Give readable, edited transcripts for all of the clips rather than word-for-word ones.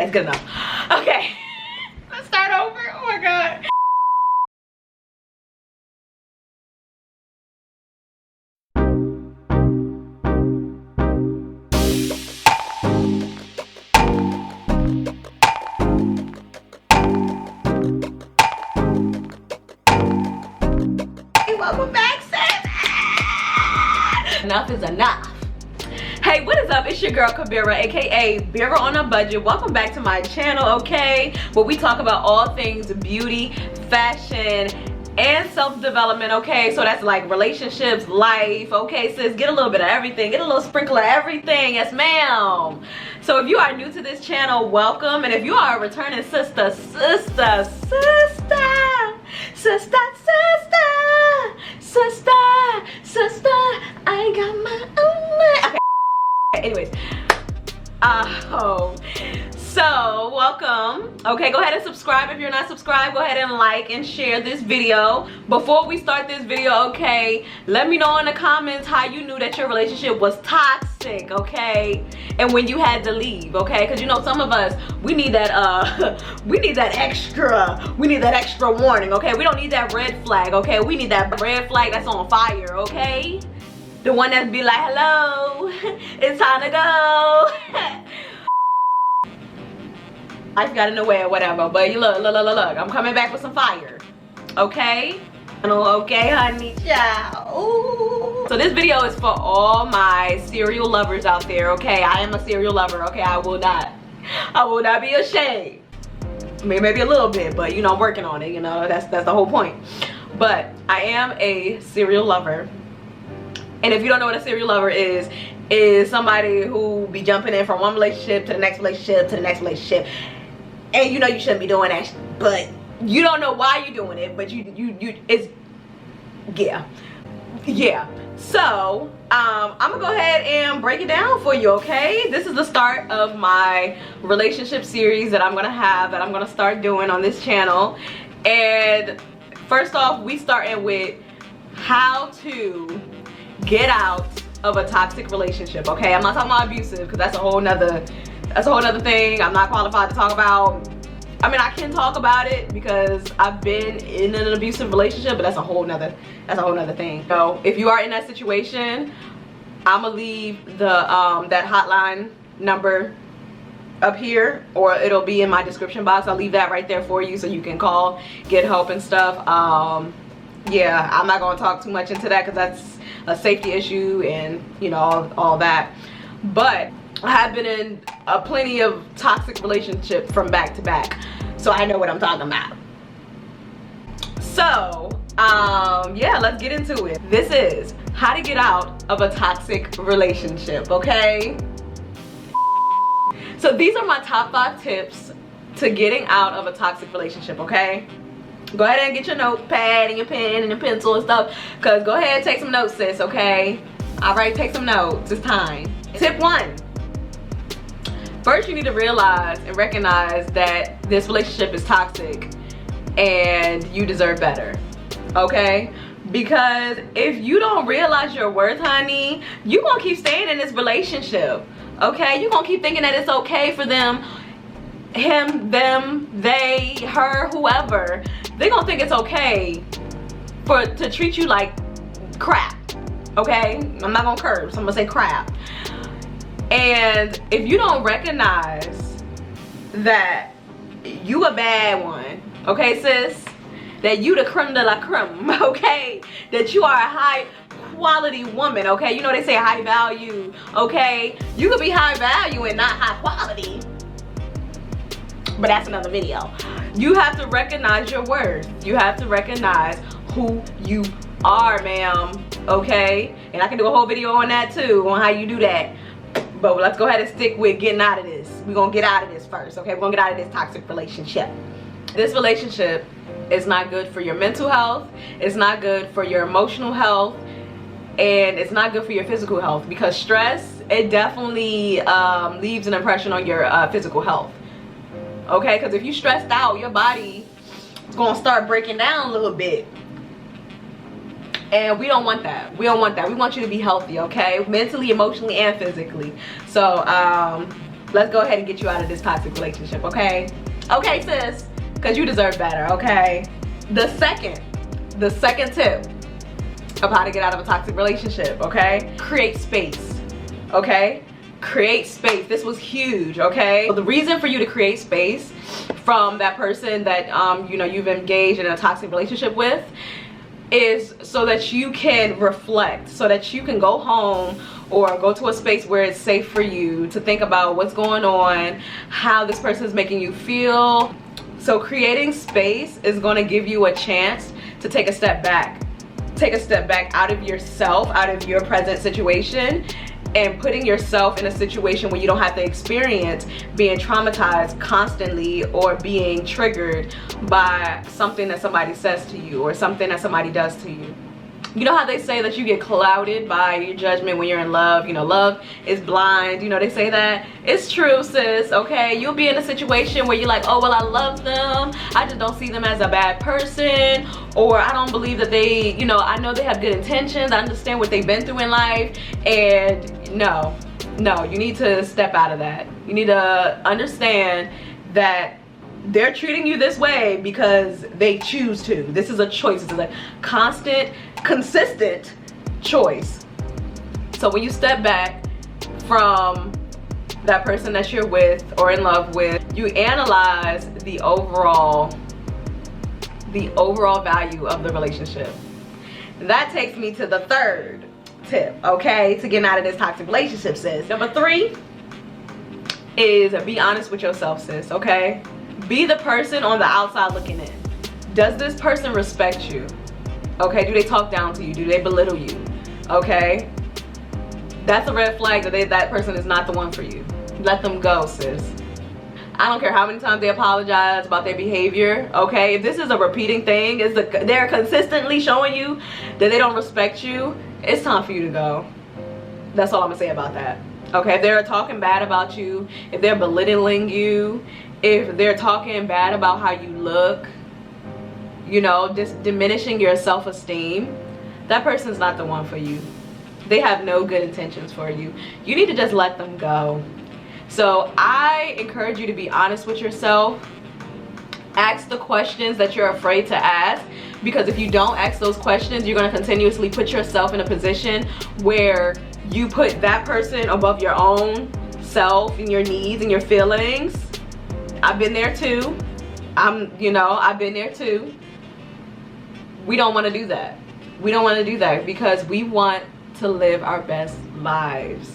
it's good enough. Okay. Let's start over. Oh my god. Welcome back, sis. Enough is enough. Hey, what is up? It's your girl Kabira, aka Bira on a Budget. Welcome back to my channel, okay? Where we talk about all things beauty, fashion, and self-development, okay? So that's like relationships, life, okay, sis? Get a little bit of everything. Get a little sprinkle of everything. Yes, ma'am. So if you are new to this channel, welcome. And if you are a returning sister, I got my own way. Okay. Anyways, so welcome. Okay, go ahead and subscribe if you're not subscribed. Go ahead and like and share this video. Before we start this video, okay, let me know in the comments how you knew that your relationship was toxic, okay, and when you had to leave, okay? Because you know, some of us, we need that extra warning, okay? We don't need that red flag, okay? We need that red flag that's on fire, okay? The one that be like, hello, it's time to go. Life got in the way or whatever, but you look, I'm coming back with some fire, okay? Okay, honey, ciao. Ooh. So this video is for all my cereal lovers out there, okay? I am a cereal lover, okay? I will not be ashamed. Maybe a little bit, but you know, I'm working on it, you know, that's the whole point. But I am a cereal lover. And if you don't know what a serial lover is somebody who be jumping in from one relationship to the next relationship to the next relationship. And you know you shouldn't be doing that, but you don't know why you're doing it, but yeah. So, I'm gonna go ahead and break it down for you, okay? This is the start of my relationship series that I'm gonna start doing on this channel. And first off, we starting with how to get out of a toxic relationship, okay? I'm not talking about abusive, because that's a whole nother thing I'm not qualified to talk about. I mean, I can talk about it because I've been in an abusive relationship, but that's a whole nother thing. So if you are in that situation, I'm gonna leave the that hotline number up here, or it'll be in my description box. I'll leave that right there for you so you can call, get help and stuff. Yeah, I'm not gonna talk too much into that because that's a safety issue and you know, all that. But I have been in plenty of toxic relationships from back to back, so I know what I'm talking about. So yeah, let's get into it. This is how to get out of a toxic relationship, okay? So these are my top 5 tips to getting out of a toxic relationship, okay? Go ahead and get your notepad and your pen and your pencil and stuff, because go ahead and take some notes, sis, okay? Alright, take some notes. It's time. Tip 1. First, you need to realize and recognize that this relationship is toxic and you deserve better, okay? Because if you don't realize your worth, honey, you're gonna keep staying in this relationship, okay? You're gonna keep thinking that it's okay for them, him, them, they, her, whoever. They're gonna think it's okay to treat you like crap, okay? I'm not gonna curse, I'm gonna say crap. And if you don't recognize that you a bad one, okay, sis? That you the creme de la creme, okay? That you are a high quality woman, okay? You know they say high value, okay? You could be high value and not high quality, but that's another video. You have to recognize your worth. You have to recognize who you are, ma'am, okay? And I can do a whole video on that too, on how you do that. But let's go ahead and stick with getting out of this. We're gonna get out of this first, okay? We're gonna get out of this toxic relationship. This relationship is not good for your mental health. It's not good for your emotional health. And it's not good for your physical health, because stress, it definitely leaves an impression on your physical health. Okay, because if you're stressed out, your body is gonna start breaking down a little bit. And we don't want that. We don't want that. We want you to be healthy, okay? Mentally, emotionally, and physically. So, let's go ahead and get you out of this toxic relationship, okay? Okay, sis, because you deserve better, okay? The second tip of how to get out of a toxic relationship, okay? Create space, okay? Create space. This was huge, okay? So the reason for you to create space from that person that you know, you've engaged in a toxic relationship with is so that you can reflect, so that you can go home or go to a space where it's safe for you to think about what's going on, how this person is making you feel. So creating space is going to give you a chance to take a step back. Take a step back out of yourself, out of your present situation, and putting yourself in a situation where you don't have to experience being traumatized constantly or being triggered by something that somebody says to you or something that somebody does to you. You know how they say that you get clouded by your judgment when you're in love? You know, love is blind. You know, they say that. It's true, sis, okay? You'll be in a situation where you're like, oh, well, I love them. I just don't see them as a bad person. Or I don't believe that they, you know, I know they have good intentions. I understand what they've been through in life. And no, you need to step out of that. You need to understand that they're treating you this way because they choose to. This is a choice. This is a constant, consistent choice. So when you step back from that person that you're with or in love with, you analyze the overall value of the relationship. That takes me to the third tip, okay, to getting out of this toxic relationship, sis. Number 3 is be honest with yourself, sis, okay? Be the person on the outside looking in. Does this person respect you? Okay, do they talk down to you? Do they belittle you? Okay, that's a red flag that that person is not the one for you. Let them go, sis. I don't care how many times they apologize about their behavior, okay? If this is a repeating thing, they're consistently showing you that they don't respect you, it's time for you to go. That's all I'm gonna say about that. Okay, if they're talking bad about you, if they're belittling you, if they're talking bad about how you look, you know, just diminishing your self-esteem, that person's not the one for you. They have no good intentions for you. You need to just let them go. So I encourage you to be honest with yourself. Ask the questions that you're afraid to ask, because if you don't ask those questions, you're going to continuously put yourself in a position where you put that person above your own self and your needs and your feelings. I've been there too. I've been there too. We don't want to do that. We don't want to do that because we want to live our best lives.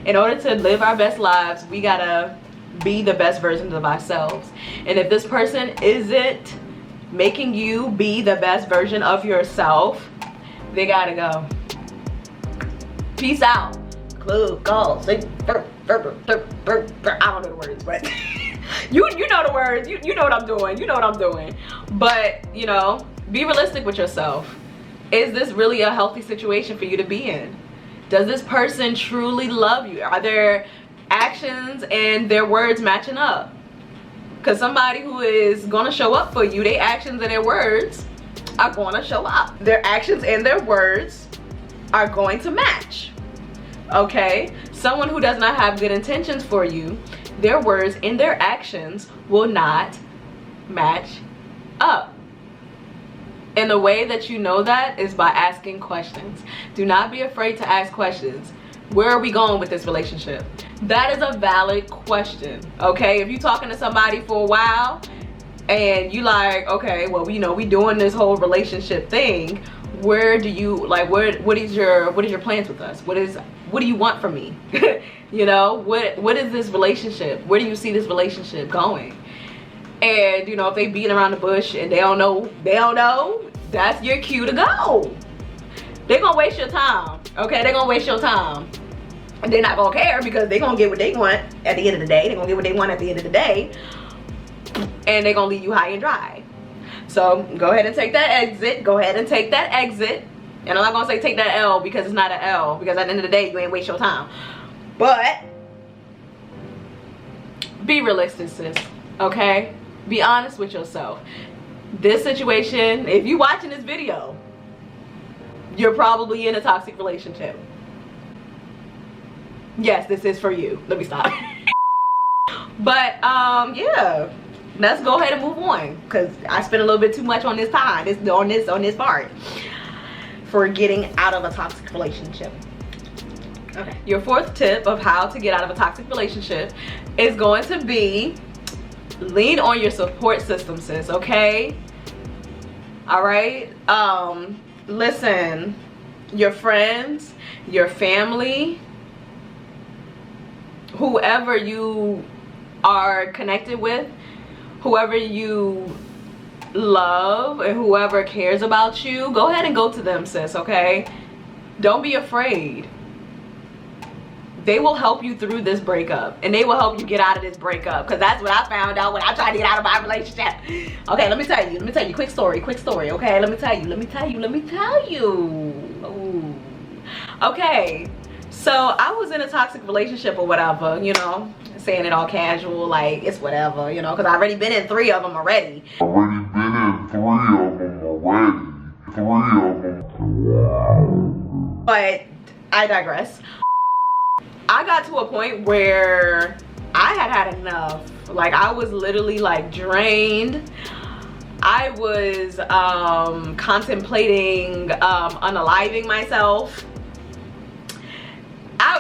In order to live our best lives, we gotta be the best versions of ourselves. And if this person isn't making you be the best version of yourself, they gotta go. Peace out. Club, call, sing, I don't know the words, but you know the words. You know what I'm doing. You know what I'm doing. But, you know, be realistic with yourself. Is this really a healthy situation for you to be in? Does this person truly love you? Are their actions and their words matching up? Because somebody who is going to show up for you, their actions and their words are going to show up. Their actions and their words are going to match. Okay? Someone who does not have good intentions for you, their words and their actions will not match up. And the way that you know that is by asking questions. Do not be afraid to ask questions. Where are we going with this relationship? That is a valid question, okay? If you're talking to somebody for a while and you like, okay, well, you know, we doing this whole relationship thing. Where do you, like, what is your plans with us? What do you want from me? You know, what is this relationship? Where do you see this relationship going? And, you know, if they beating around the bush and they don't know, that's your cue to go. They're gonna waste your time, okay? They're gonna waste your time. And they're not gonna care because they're gonna get what they want at the end of the day. They're gonna get what they want at the end of the day. And they're gonna leave you high and dry. So go ahead and take that exit. Go ahead and take that exit. And I'm not gonna say take that L because it's not an L, because at the end of the day, you ain't waste your time. But be realistic, sis, okay? Be honest with yourself. This situation, if you're watching this video, you're probably in a toxic relationship. Yes, this is for you. Let me stop. But yeah, let's go ahead and move on, because I spent a little bit too much on this time, on this part for getting out of a toxic relationship. Okay, your fourth tip of how to get out of a toxic relationship is going to be lean on your support system, sis. Okay, all right. Listen, your friends, your family, whoever you are connected with, whoever you love, and whoever cares about you, go ahead and go to them, sis. Okay, don't be afraid. They will help you through this breakup, and they will help you get out of this breakup, because that's what I found out when I tried to get out of my relationship. Okay, let me tell you, quick story, okay? Let me tell you. Ooh. Okay, so I was in a toxic relationship or whatever, you know, saying it all casual, like it's whatever, you know, because I've already been in 3 of them already. But I digress. I got to a point where I had enough. Like, I was literally like drained. I was contemplating unaliving myself.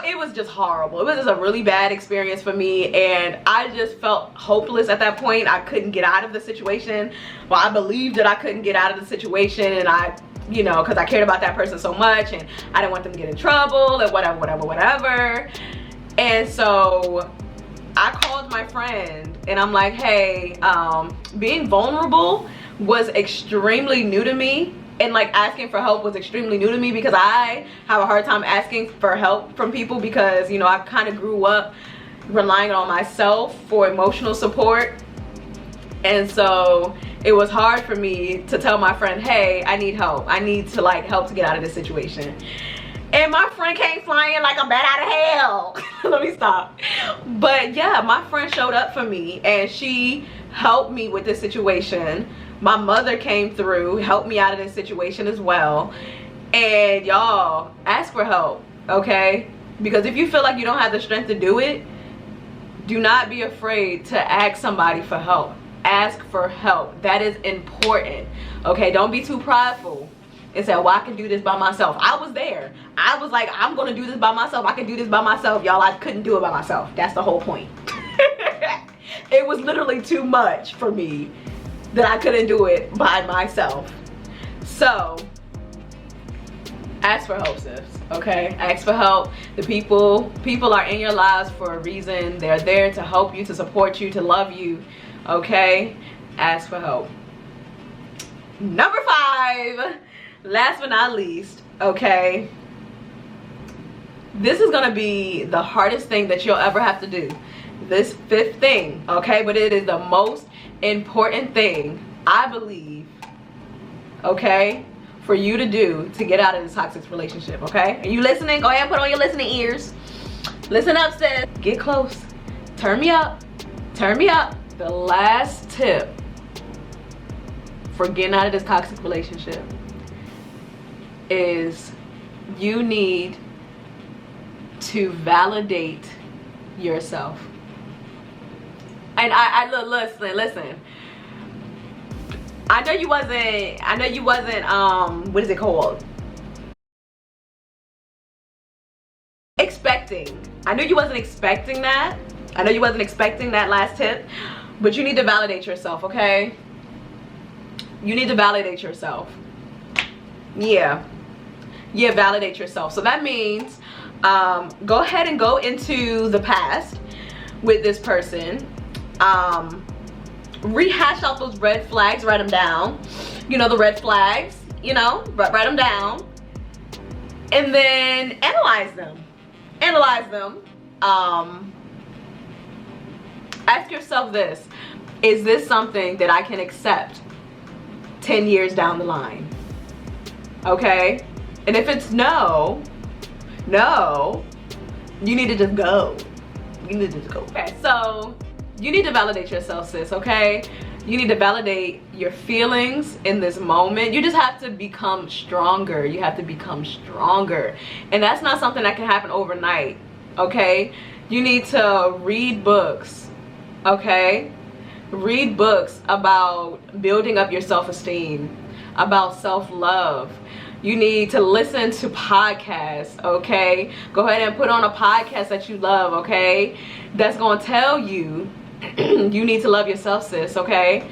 It was just horrible. It was just a really bad experience for me, and I just felt hopeless at that point. I couldn't get out of the situation. Well, I believed that I couldn't get out of the situation, and I, you know, because I cared about that person so much, and I didn't want them to get in trouble, and whatever. And so I called my friend, and I'm like, hey, being vulnerable was extremely new to me, and like asking for help was extremely new to me, because I have a hard time asking for help from people, because, you know, I kind of grew up relying on myself for emotional support. And so it was hard for me to tell my friend, hey, I need help. I need to like help to get out of this situation. And my friend came flying like a bat out of hell. Let me stop. But yeah, my friend showed up for me, and she helped me with this situation. My mother came through, helped me out of this situation as well. And y'all, ask for help, okay? Because if you feel like you don't have the strength to do it, do not be afraid to ask somebody for help. Ask for help. That is important, okay? Don't be too prideful and say, well, I can do this by myself. I was there. I was like, I'm gonna do this by myself. I can do this by myself. Y'all, I couldn't do it by myself. That's the whole point. It was literally too much for me that I couldn't do it by myself. So ask for help, sis, okay? Ask for help. The people are in your lives for a reason. They're there to help you, to support you, to love you, okay? Ask for help. Number 5, last but not least, okay? This is gonna be the hardest thing that you'll ever have to do. This 5th thing, okay? But it is the most important thing, I believe, okay, for you to do to get out of this toxic relationship, okay? Are you listening? Go ahead and put on your listening ears. Listen up, sis. Get close. Turn me up. Turn me up. The last tip for getting out of this toxic relationship is you need to validate yourself. And listen. I know you wasn't, what is it called? Expecting. I knew you wasn't expecting that. I know you wasn't expecting that last tip, but you need to validate yourself, okay? You need to validate yourself. Yeah, validate yourself. So that means go ahead and go into the past with this person. Rehash out those red flags, write them down. You know, the red flags, you know, write them down. And then analyze them. Ask yourself this: is this something that I can accept 10 years down the line? Okay? And if it's no, you need to just go. Okay, so you need to validate yourself, sis, okay? You need to validate your feelings in this moment. You just have to become stronger. You have to become stronger. And that's not something that can happen overnight, okay? You need to read books. okay? Read books about building up your self-esteem, about self-love. You need to listen to podcasts, okay? Go ahead and put on a podcast that you love, okay? That's gonna tell you you need to love yourself, sis, okay?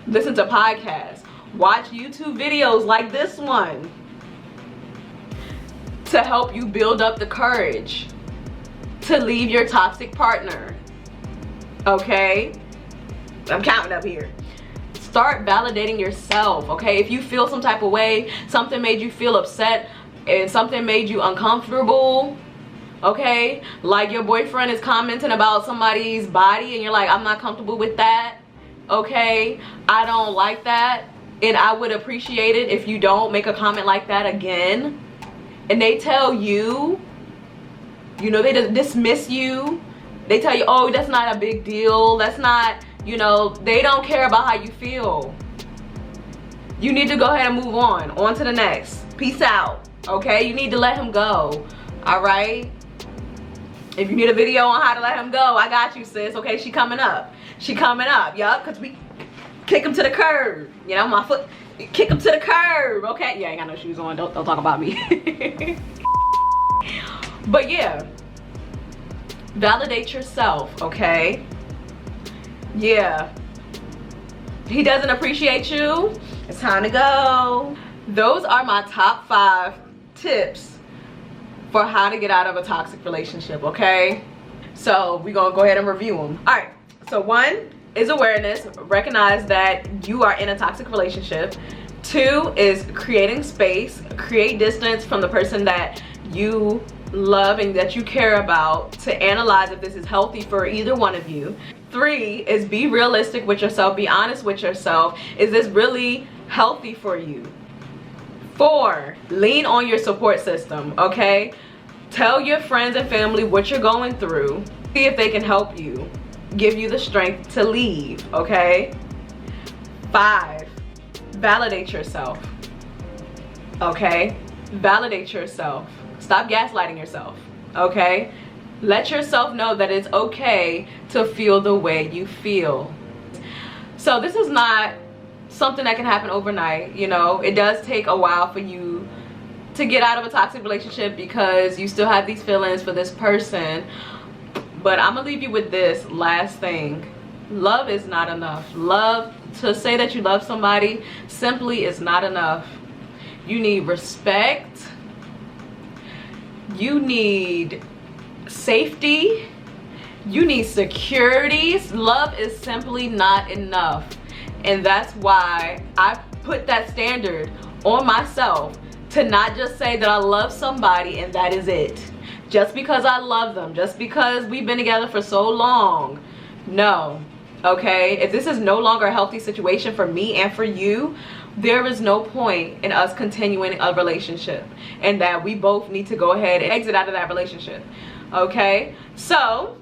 Listen to podcasts. Watch YouTube videos like this one to help you build up the courage to leave your toxic partner, okay? I'm counting up here. Start validating yourself, okay? If you feel some type of way, something made you feel upset and something made you uncomfortable, okay? Like your boyfriend is commenting about somebody's body and you're like, I'm not comfortable with that, okay? I don't like that, and I would appreciate it if you don't make a comment like that again. And they tell you, you know, they just dismiss you. They tell you, oh, that's not a big deal. That's not, you know, they don't care about how you feel. You need to go ahead and move on to the next. Peace out, okay? You need to let him go, all right? If you need a video on how to let him go, I got you, sis, okay? She coming up, yup, because we kick him to the curb. You know, my foot, kick him to the curb, okay? Yeah, I ain't got no shoes on, don't talk about me. But yeah, validate yourself, okay? Yeah, he doesn't appreciate you, it's time to go. Those are my top 5 tips for how to get out of a toxic relationship, okay? So we're gonna go ahead and review them. All right, so 1 is awareness. Recognize that you are in a toxic relationship. 2 is creating space. Create distance from the person that you love and that you care about to analyze if this is healthy for either one of you. 3 is be realistic with yourself. Be honest with yourself. Is this really healthy for you? 4, lean on your support system, okay? Tell your friends and family what you're going through. See if they can help you, give you the strength to leave, okay? 5, validate yourself, okay? Validate yourself. Stop gaslighting yourself, okay? Let yourself know that it's okay to feel the way you feel. So this is not something that can happen overnight, you know. It does take a while for you to get out of a toxic relationship because you still have these feelings for this person. But I'm gonna leave you with this last thing. Love is not enough. Love, to say that you love somebody simply is not enough. You need respect. You need safety. You need security. Love is simply not enough. And that's why I put that standard on myself to not just say that I love somebody and that is it. Just because I love them, just because we've been together for so long. No, okay? If this is no longer a healthy situation for me and for you, there is no point in us continuing a relationship, and that we both need to go ahead and exit out of that relationship, okay? So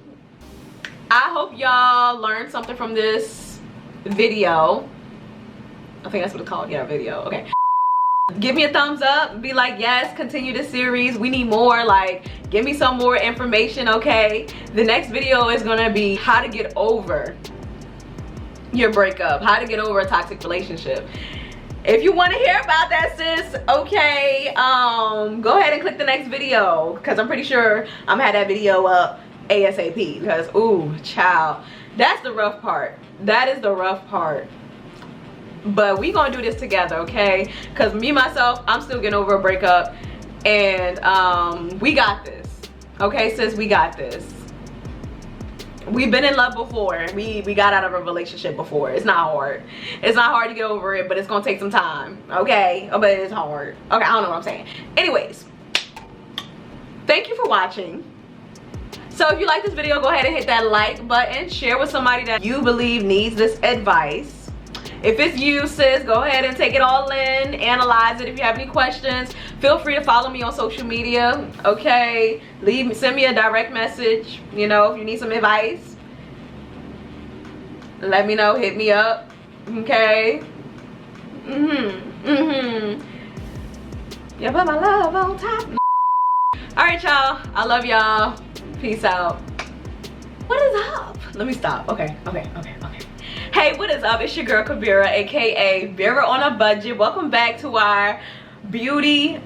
I hope y'all learned something from this video. I think that's what it's called. Yeah, video. Okay, give me a thumbs up, be like, yes, continue this series, we need more. Like, give me some more information, okay? The next video is gonna be how to get over your breakup, how to get over a toxic relationship. If you want to hear about that, sis, okay, go ahead and click the next video, because I'm pretty sure I'm gonna have that video up ASAP, because ooh, child, that's the rough part. That is the rough part. But we gonna do this together, okay? Because me myself, I'm still getting over a breakup, and we got this, okay, sis? We got this. We've been in love before. We got out of a relationship before. It's not hard. It's not hard to get over it, but it's gonna take some time, okay? But it's hard. Okay, I don't know what I'm saying. Anyways, thank you for watching. So if you like this video, go ahead and hit that like button. Share with somebody that you believe needs this advice. If it's you, sis, go ahead and take it all in, analyze it. If you have any questions, feel free to follow me on social media, okay? Send me a direct message, you know, if you need some advice. Let me know, hit me up, okay? Yeah, put my love on top. All right, y'all, I love y'all. Peace out. What is up? let me stop. Okay. Hey, what is up? It's your girl Kavira, aka Vera on a Budget. Welcome back to our beauty